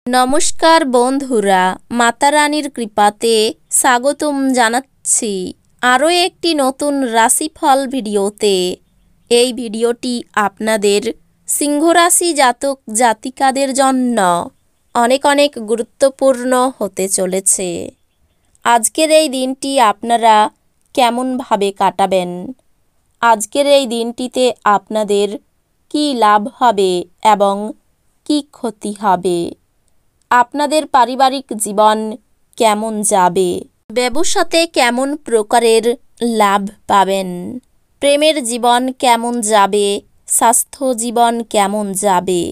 নমস্কার বন্ধুরা, মাতা রানীর কৃপাতে স্বাগতম জানাচ্ছি আরও একটি নতুন রাশিফল ভিডিওতে। এই ভিডিওটি আপনাদের সিংহ রাশি জাতক জাতিকাদের জন্য অনেক অনেক গুরুত্বপূর্ণ হতে চলেছে। আজকের এই দিনটি আপনারা কেমনভাবে কাটাবেন, আজকের এই দিনটিতে আপনাদের কী লাভ হবে এবং কী ক্ষতি হবে, আপনাদের পারিবারিক জীবন কেমন যাবে, ব্যবসাতে কেমন প্রকারের লাভ পাবেন, প্রেমের জীবন কেমন যাবে, স্বাস্থ্য জীবন কেমন যাবে,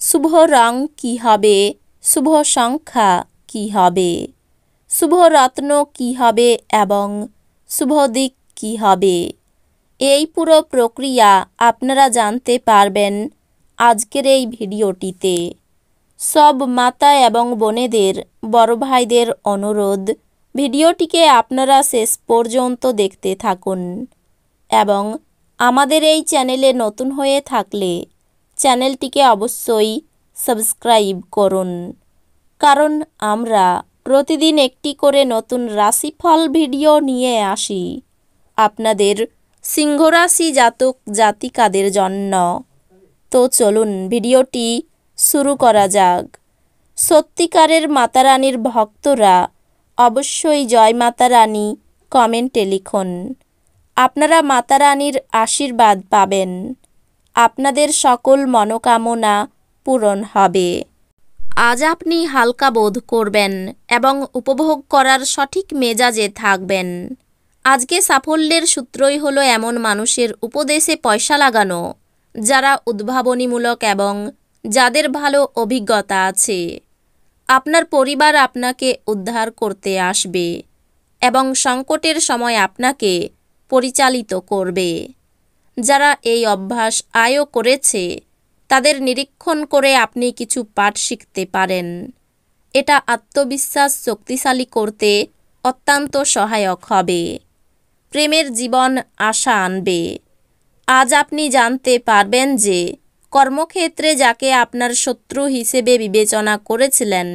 শুভ রং কী হবে, শুভ সংখ্যা কী হবে, শুভ রত্ন কী হবে এবং শুভ দিক কী হবে, এই পুরো প্রক্রিয়া আপনারা জানতে পারবেন আজকের এই ভিডিওটিতে। সব মাতা এবং বোনেদের, বড় ভাইদের অনুরোধ, ভিডিওটিকে আপনারা শেষ পর্যন্ত দেখতে থাকুন এবং আমাদের এই চ্যানেলে নতুন হয়ে থাকলে চ্যানেলটিকে অবশ্যই সাবস্ক্রাইব করুন, কারণ আমরা প্রতিদিন একটি করে নতুন রাশিফল ভিডিও নিয়ে আসি আপনাদের সিংহ রাশি জাতক জাতিকাদের জন্য। তো চলুন ভিডিওটি শুরু করা যাক। সত্যিকারের মাতা রানীর ভক্তরা অবশ্যই জয় মাতা রানী কমেন্টে লিখুন। আপনারা মাতা রানীর আশীর্বাদ পাবেন, আপনাদের সকল মনোকামনা পূরণ হবে। আজ আপনি হালকা বোধ করবেন এবং উপভোগ করার সঠিক মেজাজে থাকবেন। আজকে সাফল্যের সূত্রই হলো এমন মানুষের উপদেশে পয়সা লাগানো যারা উদ্ভাবনীমূলক এবং যাদের ভালো অভিজ্ঞতা আছে। আপনার পরিবার আপনাকে উদ্ধার করতে আসবে এবং সংকটের সময় আপনাকে পরিচালিত করবে। যারা এই অভ্যাস আয়ও করেছে তাদের নিরীক্ষণ করে আপনি কিছু পাঠ শিখতে পারেন। এটা আত্মবিশ্বাস শক্তিশালী করতে অত্যন্ত সহায়ক হবে। প্রেমের জীবন আশা আনবে। আজ আপনি জানতে পারবেন যে কর্মক্ষেত্রে যাকে আপনার শত্রু হিসেবে বিবেচনা করেছিলেন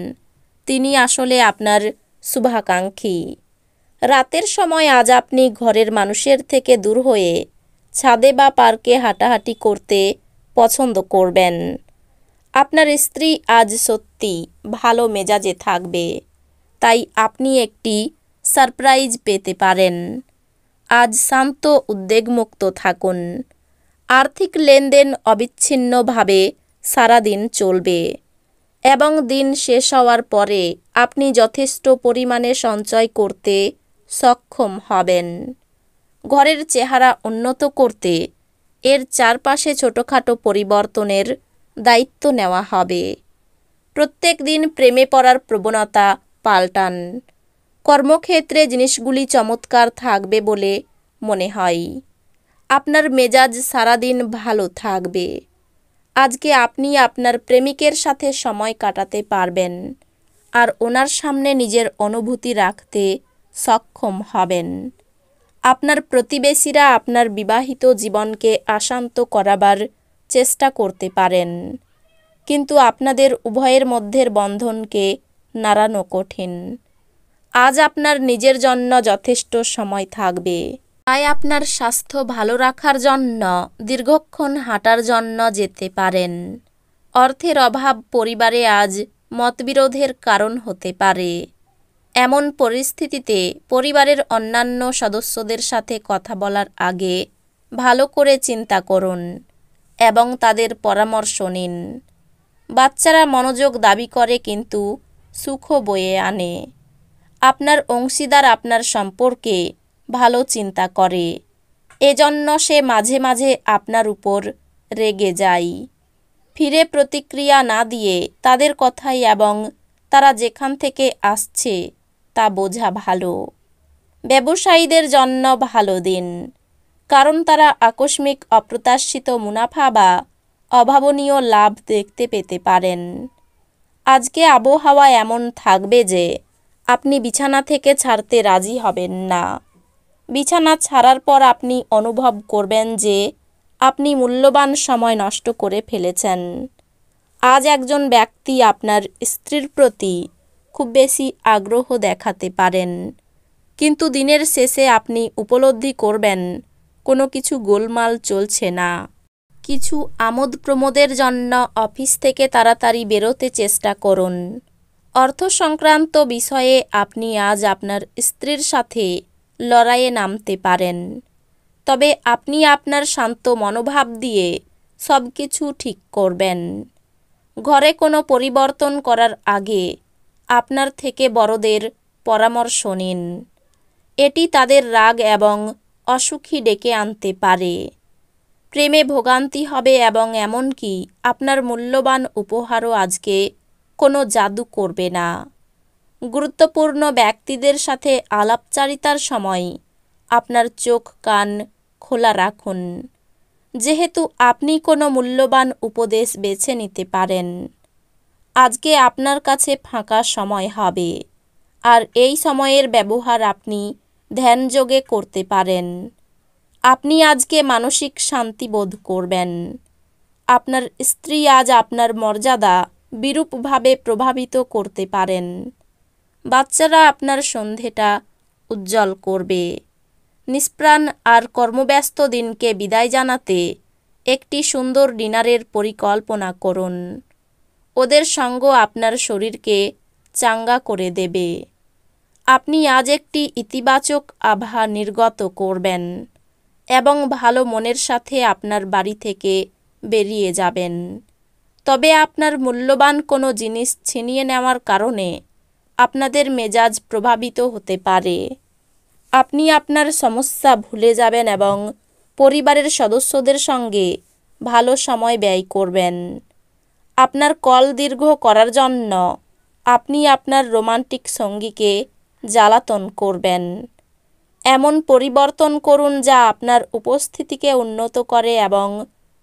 তিনি আসলে আপনার শুভাকাঙ্ক্ষী। রাতের সময় আজ আপনি ঘরের মানুষের থেকে দূর হয়ে ছাদে বা পার্কে হাঁটাহাঁটি করতে পছন্দ করবেন। আপনার স্ত্রী আজ সত্যি ভালো মেজাজে থাকবে, তাই আপনি একটি সারপ্রাইজ পেতে পারেন। আজ শান্ত উদ্বেগমুক্ত থাকুন। আর্থিক লেনদেন অবিচ্ছিন্নভাবে সারাদিন চলবে এবং দিন শেষ হওয়ার পরে আপনি যথেষ্ট পরিমাণে সঞ্চয় করতে সক্ষম হবেন। ঘরের চেহারা উন্নত করতে এর চারপাশে ছোটোখাটো পরিবর্তনের দায়িত্ব নেওয়া হবে। প্রত্যেক দিন প্রেমে পড়ার প্রবণতা পাল্টান। কর্মক্ষেত্রে জিনিসগুলি চমৎকার থাকবে বলে মনে হয়। আপনার মেজাজ সারাদিন ভালো থাকবে। আজকে আপনি আপনার প্রেমিকের সাথে সময় কাটাতে পারবেন আর ওনার সামনে নিজের অনুভূতি রাখতে সক্ষম হবেন। আপনার প্রতিবেশীরা আপনার বিবাহিত জীবনকে অশান্ত করাবার চেষ্টা করতে পারেন, কিন্তু আপনাদের উভয়ের মধ্যের বন্ধনকে নাড়ানো কঠিন। আজ আপনার নিজের জন্য যথেষ্ট সময় থাকবে, তাই আপনার স্বাস্থ্য ভালো রাখার জন্য দীর্ঘক্ষণ হাঁটার জন্য যেতে পারেন। অর্থের অভাব পরিবারে আজ মতবিরোধের কারণ হতে পারে। এমন পরিস্থিতিতে পরিবারের অন্যান্য সদস্যদের সাথে কথা বলার আগে ভালো করে চিন্তা করুন এবং তাদের পরামর্শ নিন। বাচ্চারা মনোযোগ দাবি করে কিন্তু সুখ বয়ে আনে। আপনার অংশীদার আপনার সম্পর্কে ভালো চিন্তা করে, এজন্য সে মাঝে মাঝে আপনার উপর রেগে যায়। ফিরে প্রতিক্রিয়া না দিয়ে তাদের কথাই এবং তারা যেখান থেকে আসছে তা বোঝা ভালো। ব্যবসায়ীদের জন্য ভালো দিন, কারণ তারা আকস্মিক অপ্রত্যাশিত মুনাফা বা অভাবনীয় লাভ দেখতে পেতে পারেন। আজকে আবহাওয়া এমন থাকবে যে আপনি বিছানা থেকে ছাড়তে রাজি হবেন না। বিছানা ছাড়ার পর আপনি অনুভব করবেন যে আপনি মূল্যবান সময় নষ্ট করে ফেলেছেন। আজ একজন ব্যক্তি আপনার স্ত্রীর প্রতি খুব বেশি আগ্রহ দেখাতে পারেন, কিন্তু দিনের শেষে আপনি উপলব্ধি করবেন কোনো কিছু গোলমাল চলছে না। কিছু আমোদ প্রমোদের জন্য অফিস থেকে তাড়াতাড়ি বেরোতে চেষ্টা করুন। অর্থ সংক্রান্ত বিষয়ে আপনি আজ আপনার স্ত্রীর সাথে লড়াইয়ে নামতে পারেন, তবে আপনি আপনার শান্ত মনোভাব দিয়ে সব কিছু ঠিক করবেন। ঘরে কোনো পরিবর্তন করার আগে আপনার থেকে বড়দের পরামর্শ নিন। এটি তাদের রাগ এবং অসুখী ডেকে আনতে পারে। প্রেমে ভোগান্তি হবে এবং এমনকি আপনার মূল্যবান উপহারও আজকে কোনো জাদু করবে না। গুরুত্বপূর্ণ ব্যক্তিদের সাথে আলাপচারিতার সময় আপনার চোখ কান খোলা রাখুন, যেহেতু আপনি কোনো মূল্যবান উপদেশ বেছে নিতে পারেন। আজকে আপনার কাছে ফাঁকা সময় হবে, আর এই সময়ের ব্যবহার আপনি ধ্যানযোগে করতে পারেন। আপনি আজকে মানসিক শান্তি বোধ করবেন। আপনার স্ত্রী আজ আপনার মর্যাদা বিরূপভাবে প্রভাবিত করতে পারেন। বাচ্চারা আপনার সন্ধেটা উজ্জ্বল করবে। নিষ্প্রাণ আর কর্মব্যস্ত দিনকে বিদায় জানাতে একটি সুন্দর ডিনারের পরিকল্পনা করুন। ওদের সঙ্গ আপনার শরীরকে চাঙ্গা করে দেবে। আপনি আজ একটি ইতিবাচক আভা নির্গত করবেন এবং ভালো মনের সাথে আপনার বাড়ি থেকে বেরিয়ে যাবেন। তবে আপনার মূল্যবান কোনো জিনিস ছিনিয়ে নেওয়ার কারণে আপনাদের মেজাজ প্রভাবিত হতে পারে। আপনি আপনার সমস্যা ভুলে যাবেন এবং পরিবারের সদস্যদের সঙ্গে ভালো সময় ব্যয় করবেন। আপনার কল দীর্ঘ করার জন্য আপনি আপনার রোমান্টিক সঙ্গীকে জ্বালাতন করবেন। এমন পরিবর্তন করুন যা আপনার উপস্থিতিকে উন্নত করে এবং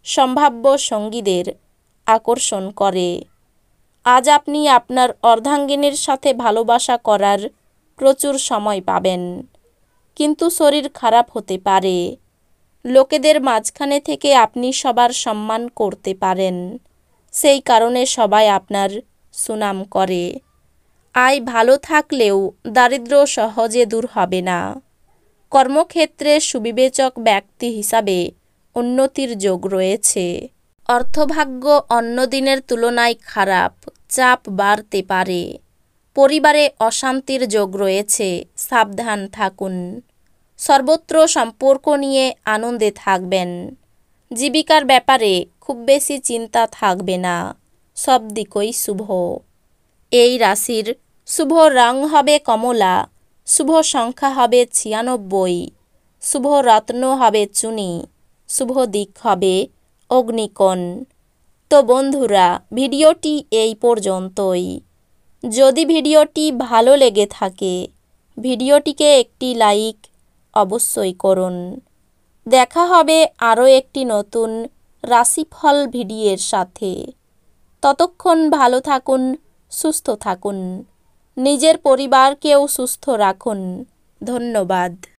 সম্ভাব্য সঙ্গীদের আকর্ষণ করে। আজ আপনি আপনার অর্ধাঙ্গিনীর সাথে ভালোবাসা করার প্রচুর সময় পাবেন, কিন্তু শরীর খারাপ হতে পারে। লোকেদের মাঝখানে থেকে আপনি সবার সম্মান করতে পারেন, সেই কারণে সবাই আপনার সুনাম করে। আয় ভালো থাকলেও দারিদ্র্য সহজে দূর হবে না। কর্মক্ষেত্রে সুবিবেচক ব্যক্তি হিসাবে উন্নতির যোগ রয়েছে। অর্থভাগ্য অন্য দিনের তুলনায় খারাপ, চাপ বাড়তে পারে। পরিবারে অশান্তির যোগ রয়েছে, সাবধান থাকুন। সর্বত্র সম্পর্ক নিয়ে আনন্দে থাকবেন। জীবিকার ব্যাপারে খুব বেশি চিন্তা থাকবে না, সব দিকই শুভ। এই রাশির শুভ রং হবে কমলা, শুভ সংখ্যা হবে 96, শুভ রত্ন হবে চুনি, শুভ দিক হবে অগ্নিকোণ। তো বন্ধুরা, ভিডিওটি এই পর্যন্তই। যদি ভিডিওটি ভালো লেগে থাকে ভিডিওটিকে একটি লাইক অবশ্যই করুন। দেখা হবে আরও একটি নতুন রাশিফল ভিডিওর সাথে। ততক্ষণ ভালো থাকুন, সুস্থ থাকুন, নিজের পরিবারকেও সুস্থ রাখুন। ধন্যবাদ।